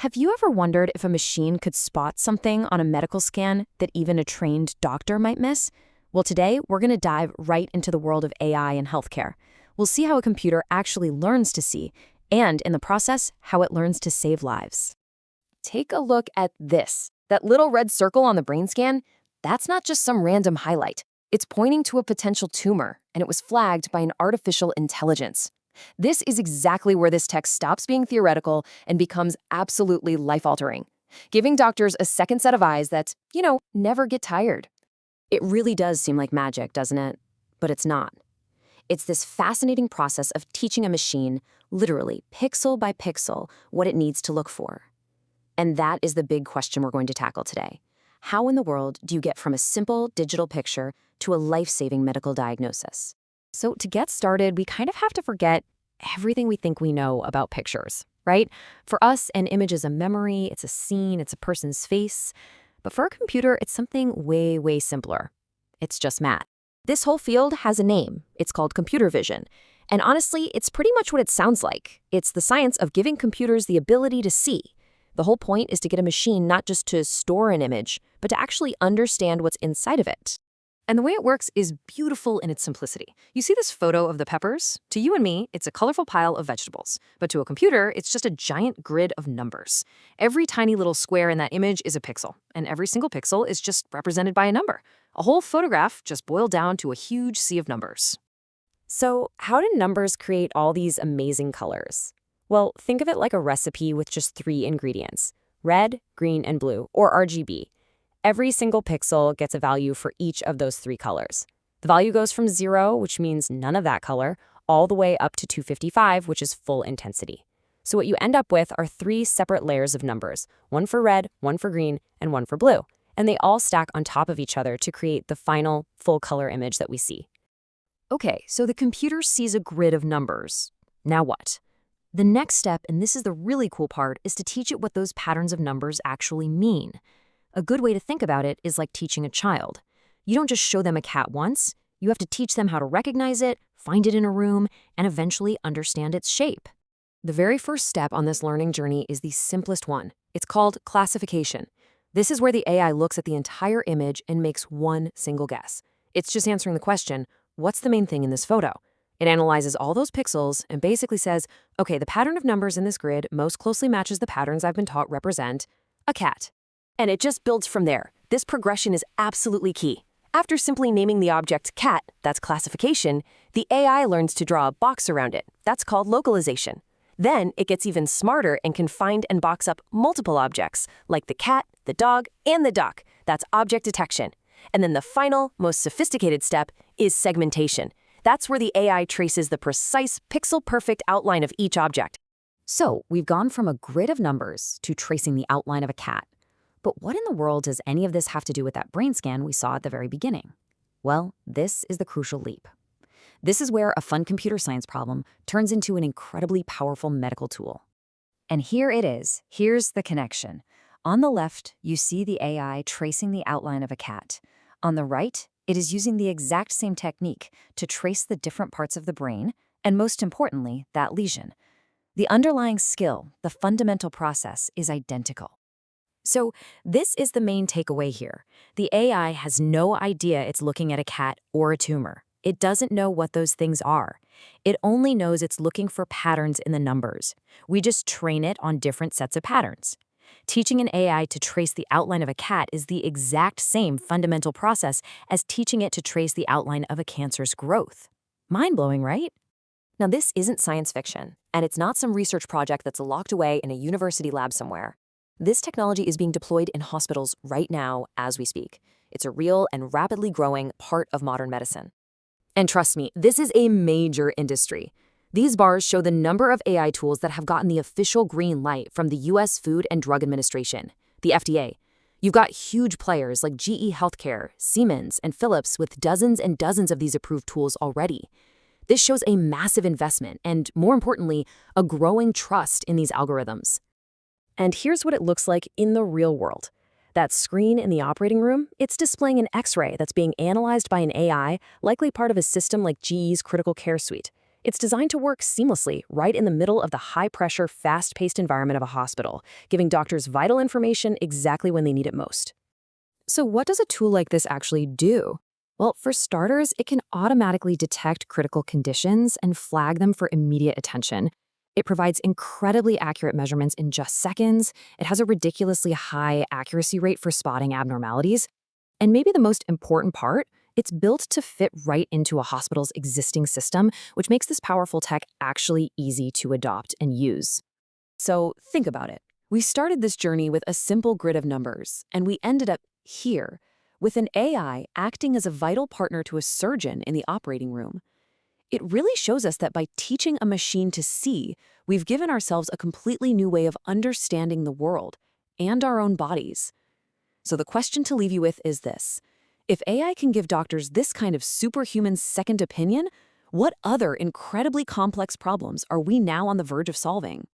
Have you ever wondered if a machine could spot something on a medical scan that even a trained doctor might miss? Well, today we're going to dive right into the world of AI in healthcare. We'll see how a computer actually learns to see, and in the process, how it learns to save lives. Take a look at this. That little red circle on the brain scan, that's not just some random highlight. It's pointing to a potential tumor, and it was flagged by an artificial intelligence. This is exactly where this tech stops being theoretical and becomes absolutely life-altering, giving doctors a second set of eyes that, never get tired. It really does seem like magic, doesn't it? But it's not. It's this fascinating process of teaching a machine, literally pixel by pixel, what it needs to look for. And that is the big question we're going to tackle today. How in the world do you get from a simple digital picture to a life-saving medical diagnosis? So to get started, we kind of have to forget everything we think we know about pictures, right? For us, an image is a memory, it's a scene, it's a person's face. But for a computer, it's something way, way simpler. It's just math. This whole field has a name. It's called computer vision. And honestly, it's pretty much what it sounds like. It's the science of giving computers the ability to see. The whole point is to get a machine not just to store an image, but to actually understand what's inside of it. And the way it works is beautiful in its simplicity. You see this photo of the peppers? To you and me, it's a colorful pile of vegetables. But to a computer, it's just a giant grid of numbers. Every tiny little square in that image is a pixel, and every single pixel is just represented by a number. A whole photograph just boiled down to a huge sea of numbers. So how do numbers create all these amazing colors? Well, think of it like a recipe with just 3 ingredients: red, green, and blue, or RGB. Every single pixel gets a value for each of those 3 colors. The value goes from 0, which means none of that color, all the way up to 255, which is full intensity. So what you end up with are 3 separate layers of numbers, one for red, one for green, and one for blue. And they all stack on top of each other to create the final full color image that we see. Okay, so the computer sees a grid of numbers. Now what? The next step, and this is the really cool part, is to teach it what those patterns of numbers actually mean. A good way to think about it is like teaching a child. You don't just show them a cat once. You have to teach them how to recognize it, find it in a room, and eventually understand its shape. The very first step on this learning journey is the simplest one. It's called classification. This is where the AI looks at the entire image and makes one single guess. It's just answering the question, what's the main thing in this photo? It analyzes all those pixels and basically says, okay, the pattern of numbers in this grid most closely matches the patterns I've been taught represent a cat. And it just builds from there. This progression is absolutely key. After simply naming the object cat, that's classification, the AI learns to draw a box around it. That's called localization. Then it gets even smarter and can find and box up multiple objects, like the cat, the dog, and the duck. That's object detection. And then the final, most sophisticated step is segmentation. That's where the AI traces the precise pixel-perfect outline of each object. So we've gone from a grid of numbers to tracing the outline of a cat. But what in the world does any of this have to do with that brain scan we saw at the very beginning? Well, this is the crucial leap. This is where a fun computer science problem turns into an incredibly powerful medical tool. And here it is. Here's the connection. On the left, you see the AI tracing the outline of a cat. On the right, it is using the exact same technique to trace the different parts of the brain, and most importantly, that lesion. The underlying skill, the fundamental process, is identical. So this is the main takeaway here. The AI has no idea it's looking at a cat or a tumor. It doesn't know what those things are. It only knows it's looking for patterns in the numbers. We just train it on different sets of patterns. Teaching an AI to trace the outline of a cat is the exact same fundamental process as teaching it to trace the outline of a cancer's growth. Mind-blowing, right? Now, this isn't science fiction, and it's not some research project that's locked away in a university lab somewhere. This technology is being deployed in hospitals right now as we speak. It's a real and rapidly growing part of modern medicine. And trust me, this is a major industry. These bars show the number of AI tools that have gotten the official green light from the U.S. Food and Drug Administration, the FDA. You've got huge players like GE Healthcare, Siemens, and Philips with dozens and dozens of these approved tools already. This shows a massive investment and, more importantly, a growing trust in these algorithms. And here's what it looks like in the real world. That screen in the operating room, it's displaying an X-ray that's being analyzed by an AI, likely part of a system like GE's critical care suite. It's designed to work seamlessly right in the middle of the high-pressure, fast-paced environment of a hospital, giving doctors vital information exactly when they need it most. So what does a tool like this actually do? Well, for starters, it can automatically detect critical conditions and flag them for immediate attention. It provides incredibly accurate measurements in just seconds. It has a ridiculously high accuracy rate for spotting abnormalities. And maybe the most important part, it's built to fit right into a hospital's existing system, which makes this powerful tech actually easy to adopt and use. So think about it. We started this journey with a simple grid of numbers, and we ended up here, with an AI acting as a vital partner to a surgeon in the operating room. It really shows us that by teaching a machine to see, we've given ourselves a completely new way of understanding the world and our own bodies. So the question to leave you with is this. If AI can give doctors this kind of superhuman second opinion, what other incredibly complex problems are we now on the verge of solving?